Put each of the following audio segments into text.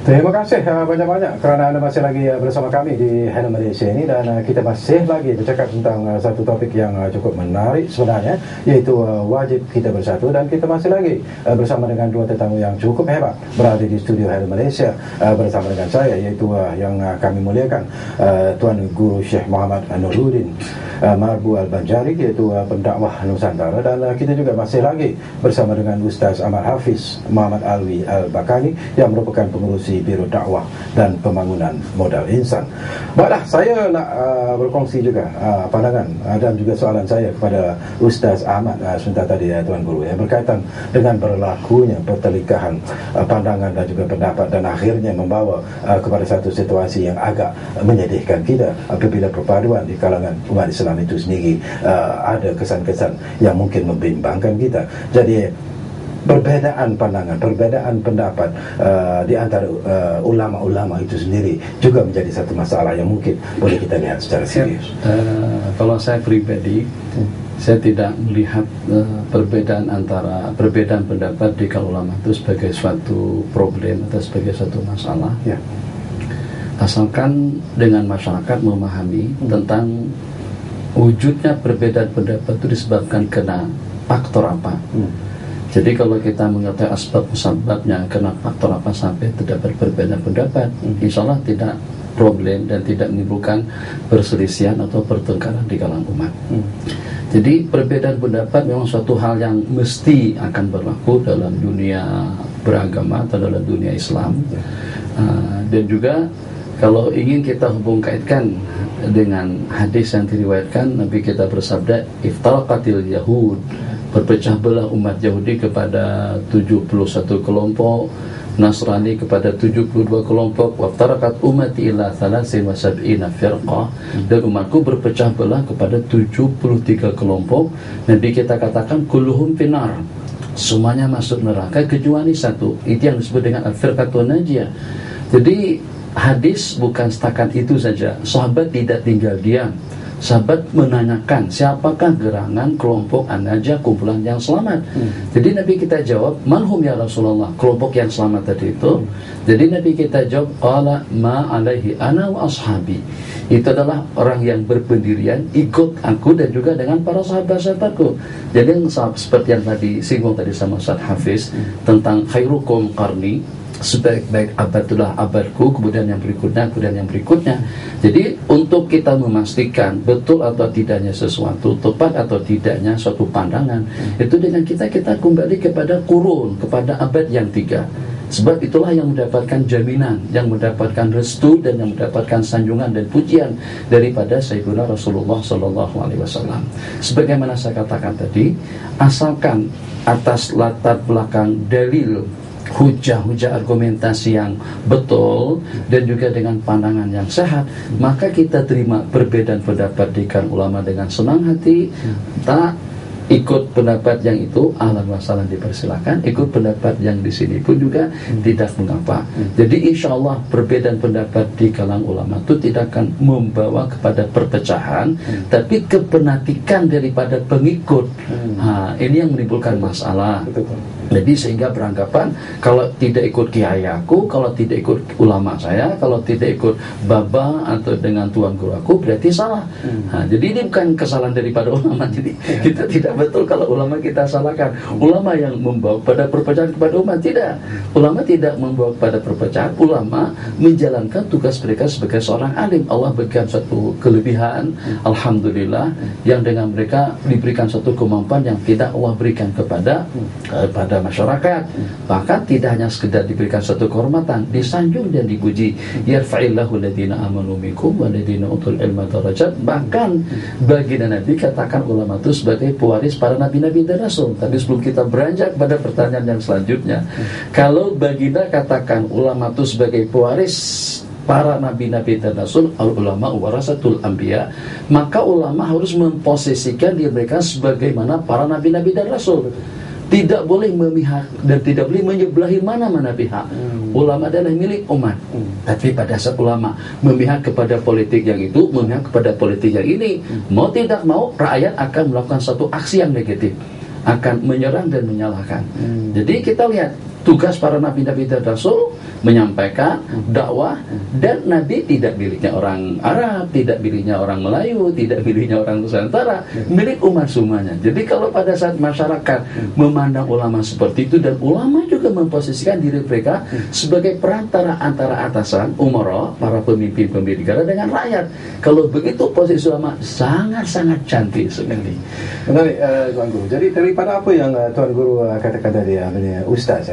Terima kasih banyak-banyak kerana anda masih lagi bersama kami di Hello Malaysia ini, dan kita masih lagi bercakap tentang satu topik yang cukup menarik sebenarnya, iaitu wajib kita bersatu. Dan kita masih lagi bersama dengan dua tetamu yang cukup hebat berada di studio Hello Malaysia bersama dengan saya, iaitu yang kami muliakan Tuan Guru Syekh Muhammad Nuruddin Marbu Al-Banjari, iaitu pendakwah Nusantara. Dan kita juga masih lagi bersama dengan Ustaz Ahmad Hafiz Muhammad Alwi Al-Bakani yang merupakan pengurus Biro Dakwah dan Pembangunan Modal Insan. Baiklah, saya nak berkongsi juga pandangan dan juga soalan saya kepada Ustaz Ahmad sebentar tadi, Tuan Guru, yang berkaitan dengan berlakunya pertelikahan pandangan dan juga pendapat, dan akhirnya membawa kepada satu situasi yang agak menyedihkan kita apabila perpaduan di kalangan umat Islam itu sendiri ada kesan-kesan yang mungkin membimbangkan kita. Jadi perbezaan pandangan, perbezaan pendapat di antara ulama-ulama itu sendiri juga menjadi satu masalah yang mungkin boleh kita lihat secara serius. Kalau saya pribadi, saya tidak melihat perbedaan pendapat di kalangan ulama itu sebagai suatu problem atau sebagai suatu masalah. Ya. Asalkan dengan masyarakat memahami tentang wujudnya perbedaan pendapat itu disebabkan kena faktor apa. Jadi kalau kita mengetahui asbab musababnya, kena faktor apa sampai terdapat perbedaan pendapat, insya Allah tidak problem dan tidak menimbulkan perselisihan atau pertengkaran di kalangan umat. Jadi perbedaan pendapat memang suatu hal yang mesti akan berlaku dalam dunia beragama atau dalam dunia Islam. Dan juga kalau ingin kita hubung kaitkan dengan hadis yang diriwayatkan, Nabi kita bersabda, iftaraqatil yahud, berpecah belah umat Yahudi kepada 71 kelompok, Nasrani kepada 72 kelompok, waftarakat umati ila 73 firqah, dan umatku berpecah belah kepada 73 kelompok. Nabi kita katakan kulluhum finar, semuanya masuk neraka kecuali satu. Itu yang disebut dengan al-firqatun najiyah. Jadi hadis bukan setakat itu saja. Sahabat tidak tinggal diam. Sahabat menanyakan, siapakah gerangan kelompok An-Najah, kumpulan yang selamat? Jadi Nabi kita jawab, manhum ya Rasulullah, kelompok yang selamat tadi itu. Jadi Nabi kita jawab, qala ma alaihi ana wa ashabi. Itu adalah orang yang berpendirian, ikut aku dan juga dengan para sahabat-sahabatku. Jadi yang seperti yang tadi singgung tadi sama Ustaz Hafiz tentang khairukum qarni, sebaik-baik abad itulah abadku, kemudian yang berikutnya. Jadi untuk kita memastikan betul atau tidaknya sesuatu, tepat atau tidaknya suatu pandangan, itu dengan kita kembali kepada kurun, kepada abad yang 3. Sebab itulah yang mendapatkan jaminan, yang mendapatkan restu dan yang mendapatkan sanjungan dan pujian daripada Sayyidina Rasulullah SAW. Sebagaimana saya katakan tadi, asalkan atas latar belakang dalil, hujah-hujah argumentasi yang betul dan juga dengan pandangan yang sehat, maka kita terima perbedaan pendapat di kalangan ulama dengan senang hati. Tak ikut pendapat yang itu, ahlan wa sahlan, dipersilakan. Ikut pendapat yang di sini pun juga tidak mengapa. Jadi insya Allah perbedaan pendapat di kalangan ulama itu tidak akan membawa kepada perpecahan, tapi kepenatikan daripada pengikut. Ini yang menimbulkan masalah. Jadi sehingga beranggapan kalau tidak ikut kiai aku, kalau tidak ikut ulama saya, kalau tidak ikut baba atau dengan tuan guru aku, berarti salah. Jadi ini bukan kesalahan daripada ulama. Jadi kita tidak betul kalau ulama kita salahkan. Ulama yang membawa pada perpecahan kepada umat, tidak. Ulama tidak membawa pada perpecahan. Ulama menjalankan tugas mereka sebagai seorang alim. Allah berikan satu kelebihan, alhamdulillah, yang dengan mereka diberikan satu kemampuan yang tidak Allah berikan kepada masyarakat. Bahkan tidak hanya sekedar diberikan satu kehormatan, disanjung dan dipuji. Yarfa'illahu alladhina amanu minkum walladhina utul ilma darajat. Bahkan baginda Nabi katakan ulama itu sebagai pewaris para nabi-nabi dan rasul. Tapi sebelum kita beranjak pada pertanyaan yang selanjutnya, kalau baginda katakan ulama itu sebagai pewaris para nabi-nabi dan rasul, ulama warasatul anbiya, maka ulama harus memposisikan diri mereka sebagaimana para nabi-nabi dan rasul. Tidak boleh memihak dan tidak boleh menyebelahi mana-mana pihak. Ulama adalah milik umat. Tapi pada saat ulama memihak kepada politik yang itu, memihak kepada politik yang ini, mau tidak mau rakyat akan melakukan satu aksi yang negatif. akan menyerang dan menyalahkan. Jadi kita lihat tugas para nabi-nabi dan rasul menyampaikan dakwah, dan nabi tidak miliknya orang Arab, tidak miliknya orang Melayu, tidak miliknya orang Nusantara, milik umat semuanya. Jadi kalau pada saat masyarakat memandang ulama seperti itu, dan ulama juga memposisikan diri mereka sebagai perantara antara atasan, umara, para pemimpin-pemimpin negara dengan rakyat. Kalau begitu posisi ulama sangat-sangat cantik sekali. Menarik, Tuan Guru. Jadi daripada apa yang Tuan Guru katakan tadi, Ustaz,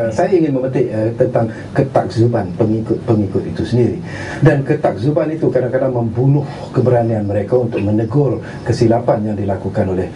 saya ingin memetik tentang ketakzuban pengikut itu sendiri. Dan ketakzuban itu kadang-kadang membunuh keberanian mereka untuk menegur kesilapan yang dilakukan oleh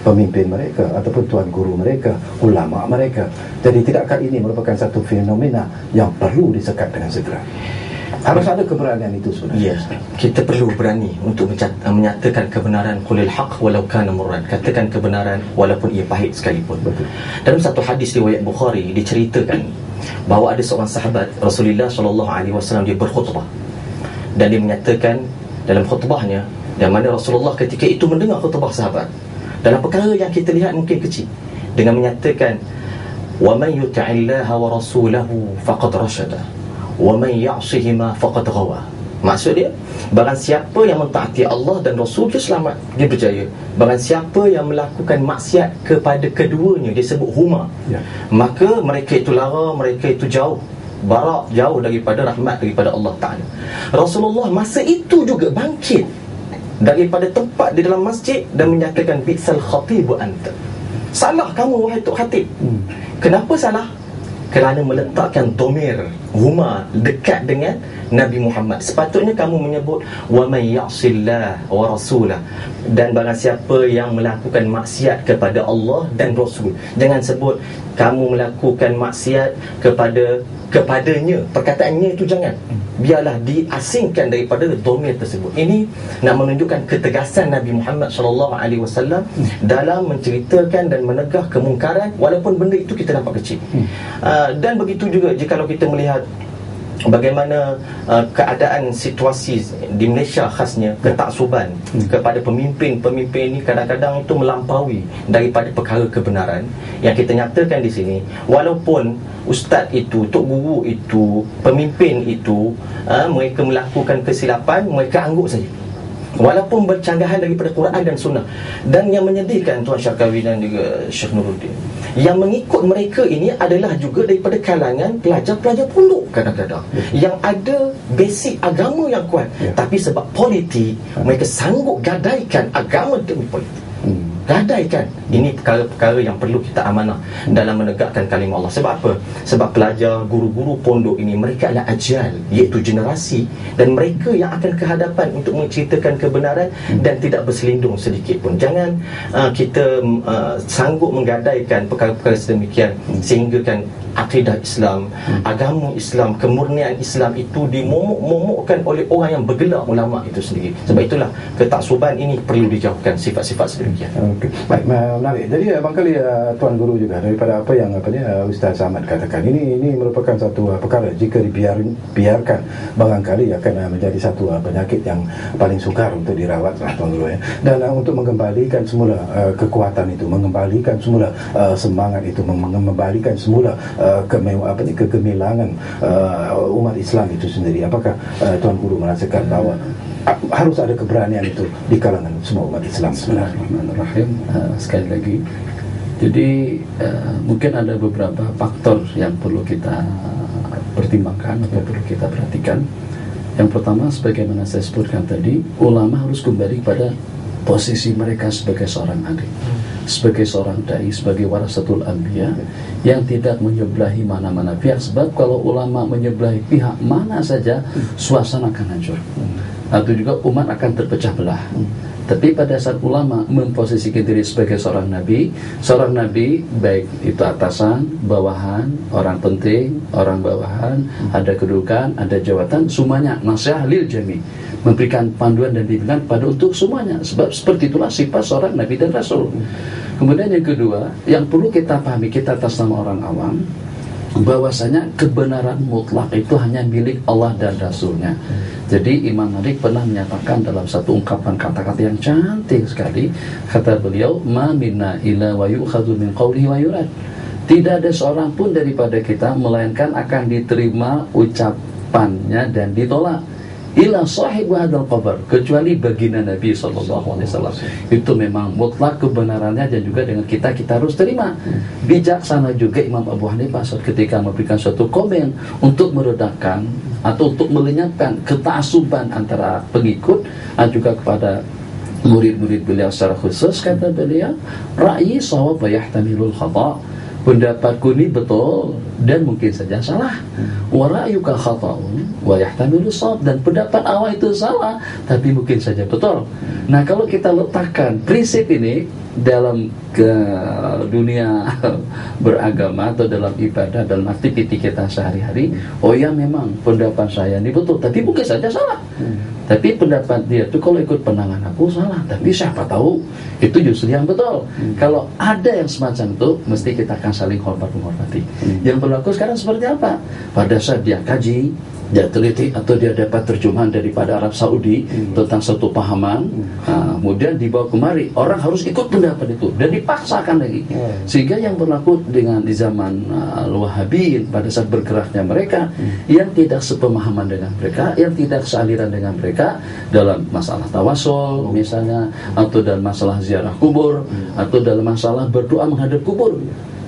pemimpin mereka ataupun tuan guru mereka, ulama mereka. Jadi tidakkah ini merupakan satu fenomena yang perlu disekat dengan segera? Harus ada keberanian itu sebenarnya. Ya, kita perlu berani untuk menyatakan kebenaran, qulil haq walau kana murran. Katakan kebenaran walaupun ia pahit sekalipun. Betul. Dalam satu hadis riwayat Bukhari diceritakan bahawa ada seorang sahabat Rasulullah SAW, dia berkhutbah, dan dia menyatakan dalam khutbahnya, dan mana Rasulullah ketika itu mendengar khutbah sahabat dalam perkara yang kita lihat mungkin kecil, dengan menyatakan wa man yuti'illaha wa rasulahu faqad rasyada wa man ya'sihima faqad ghawa. Maksud dia, barang siapa yang mentaati Allah dan Rasul, dia selamat, dia berjaya. Barang siapa yang melakukan maksiat kepada keduanya, dia sebut huma, maka mereka itu lara, mereka itu jauh, barak, jauh daripada rahmat daripada Allah Ta'ala. Rasulullah masa itu juga bangkit daripada tempat di dalam masjid dan menyatakan bi'sal khatibu anta. Salah kamu wahai Tok Khatib. Kenapa salah? Kerana meletakkan domir huma dekat dengan Nabi Muhammad. Sepatutnya kamu menyebut wa may ya'sillah wa rasulah, dan barang siapa yang melakukan maksiat kepada Allah dan Rasul. Jangan sebut kamu melakukan maksiat kepadanya. Perkataannya itu jangan. Biarlah diasingkan daripada domir tersebut. Ini nak menunjukkan ketegasan Nabi Muhammad SAW dalam menceritakan dan menegah kemungkaran, walaupun benda itu kita nampak kecil. Dan begitu juga jika kita melihat bagaimana keadaan situasi di Malaysia, khasnya ketaksuban kepada pemimpin-pemimpin ini kadang-kadang itu melampaui daripada perkara kebenaran yang kita nyatakan di sini. Walaupun ustaz itu, tok guru itu, pemimpin itu, mereka melakukan kesilapan, mereka angguk saja, walaupun bercanggahan daripada Quran dan Sunnah. Dan yang menyedihkan Tuan Syarkawi dan juga Syekh Nuruddin, yang mengikut mereka ini adalah juga daripada kalangan pelajar-pelajar pondok kadang-kadang yang ada basic agama yang kuat, tapi sebab politik mereka sanggup gadaikan agama demi politik. Gadaikan. Ini perkara-perkara yang perlu kita amanah dalam menegakkan kalimah Allah. Sebab apa? Sebab pelajar, guru-guru pondok ini, mereka adalah ajal, iaitu generasi, dan mereka yang akan ke hadapan untuk menceritakan kebenaran dan tidak berselindung sedikit pun. Jangan kita sanggup menggadaikan perkara-perkara sedemikian sehingga kan akidah Islam, agama Islam, kemurnian Islam itu dimomok-momokkan oleh orang yang bergelar ulama itu sendiri. Sebab itulah ketaksuban ini perlu dijauhkan sifat-sifat sedemikian. Okey, baik, menarik. Jadi barangkali Tuan Guru juga daripada apa yang Ustaz Ahmad katakan, ini merupakan satu perkara jika dibiarkan barangkali akan menjadi satu penyakit yang paling sukar untuk dirawat, Tuan Guru, ya. Dan untuk mengembalikan semula kekuatan itu, mengembalikan semula semangat itu, mengembalikan semula kegemilangan umat Islam itu sendiri. Apakah Tuan Guru merasakan bahawa harus ada keberanian itu di kalangan semua umat Islam? Bismillahirrahmanirrahim. Sekali lagi, jadi mungkin ada beberapa faktor yang perlu kita pertimbangkan atau perlu kita perhatikan. Yang pertama, sebagaimana saya sebutkan tadi, ulama harus kembali pada posisi mereka sebagai seorang alim, sebagai seorang dai, sebagai warasatul anbiya yang tidak menyebelahi mana-mana pihak. Sebab kalau ulama menyebelahi pihak mana saja, suasana akan hancur, atau juga umat akan terpecah belah. Tapi pada saat ulama memposisikan diri sebagai seorang nabi, baik itu atasan, bawahan, orang penting, orang bawahan, ada kedudukan, ada jawatan, semuanya nasihat lil jami, memberikan panduan dan bimbingan pada untuk semuanya. Sebab seperti itulah sifat seorang nabi dan rasul. Kemudian yang kedua, yang perlu kita pahami, kita atas nama orang awam, bahwasanya kebenaran mutlak itu hanya milik Allah dan Rasulnya. Jadi Imam Malik pernah menyatakan dalam satu ungkapan kata-kata yang cantik sekali, kata beliau, ma minna illa wa yu'khadhu min qawlihi wa yurad. Tidak ada seorang pun daripada kita melainkan akan diterima ucapannya dan ditolak. Ila sahibu hadzal qabr, kecuali baginda Nabi SAW. Itu memang mutlak kebenarannya, dan juga dengan kita harus terima. Bijaksana juga Imam Abu Hanifah ketika memberikan suatu komen untuk meredakan atau untuk melenyapkan ketaasuban antara pengikut dan juga kepada murid-murid beliau secara khusus. Kata beliau, ra'yi shawab wa yahtamilul khata', pendapatku ini betul dan mungkin saja salah. Wa ra'yuka khata'un wa yahtamilu shawab, dan pendapat awal itu salah tapi mungkin saja betul. Nah, kalau kita letakkan prinsip ini dalam ke dunia beragama atau dalam ibadah, dalam aktivitas kita sehari-hari, oh ya memang pendapat saya ini betul tapi mungkin saja salah. Tapi pendapat dia itu kalau ikut pandangan aku salah, tapi siapa tahu itu justru yang betul. Kalau ada yang semacam itu, mesti kita akan saling menghormati. Yang berlaku sekarang seperti apa? Pada saat dia kaji, dia teliti, atau dia dapat terjemahan daripada Arab Saudi tentang satu pahaman, kemudian dibawa kemari, orang harus ikut pendapat itu dan dipaksakan lagi. Sehingga yang berlaku dengan di zaman Al-Wahabiyin, pada saat bergeraknya mereka, yang tidak sepemahaman dengan mereka, yang tidak sealiran dengan mereka dalam masalah tawasul misalnya, atau dalam masalah ziarah kubur, atau dalam masalah berdoa menghadap kubur.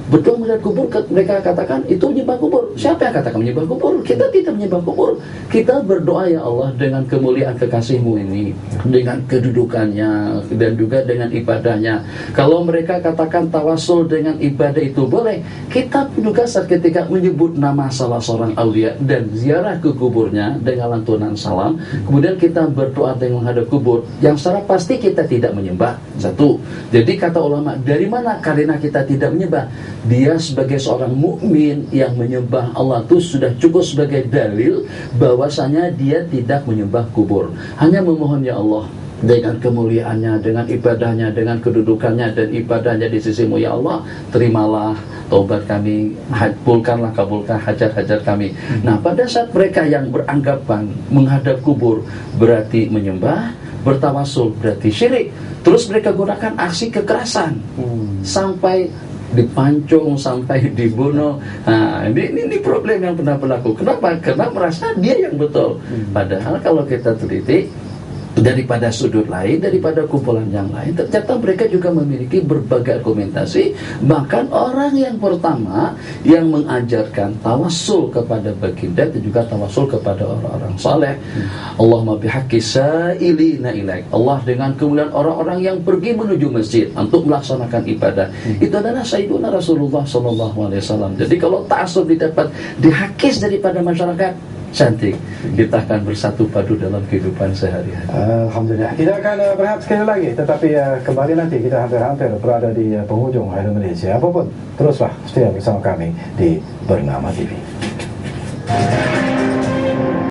Berdoa melihat kubur, mereka katakan itu menyembah kubur. Siapa yang katakan menyembah kubur? Kita tidak menyembah kubur. Kita berdoa, ya Allah, dengan kemuliaan kekasih-Mu ini, dengan kedudukannya dan juga dengan ibadahnya. Kalau mereka katakan tawasul dengan ibadah itu boleh, kita juga saat ketika menyebut nama salah seorang aulia dan ziarah ke kuburnya dengan lantunan salam, kemudian kita berdoa dengan menghadap kubur, yang secara pasti kita tidak menyembah. Satu. Jadi kata ulama, dari mana karena kita tidak menyembah? Dia sebagai seorang mukmin yang menyembah Allah itu sudah cukup sebagai dalil bahwasanya dia tidak menyembah kubur, hanya memohon, ya Allah, dengan kemuliaannya, dengan ibadahnya, dengan kedudukannya dan ibadahnya di sisi-Mu, ya Allah, terimalah taubat kami, kabulkan hajat-hajat kami. Nah, pada saat mereka yang beranggapan menghadap kubur berarti menyembah, bertawasul berarti syirik, terus mereka gunakan aksi kekerasan sampai dipancung, sampai dibunuh. Nah, ini problem yang pernah berlaku. Kenapa? Karena merasa dia yang betul. Padahal kalau kita teliti daripada sudut lain, daripada kumpulan yang lain, ternyata mereka juga memiliki berbagai argumentasi. Bahkan orang yang pertama yang mengajarkan tawasul kepada baginda dan juga tawasul kepada orang-orang saleh, Allahumma bihaqqi sa'ilina ilaik, Allah dengan kemuliaan orang-orang yang pergi menuju masjid untuk melaksanakan ibadah, itu adalah Sayyiduna Rasulullah SAW. Jadi kalau ta'assub didapat dihakis daripada masyarakat, cantik, kita akan bersatu padu dalam kehidupan sehari-hari. Alhamdulillah. Kita akan berehat sekali lagi, tetapi kembali nanti kita hampir-hampir berada di penghujung Hello Malaysia. Apapun, teruslah setia bersama kami di Bernama TV.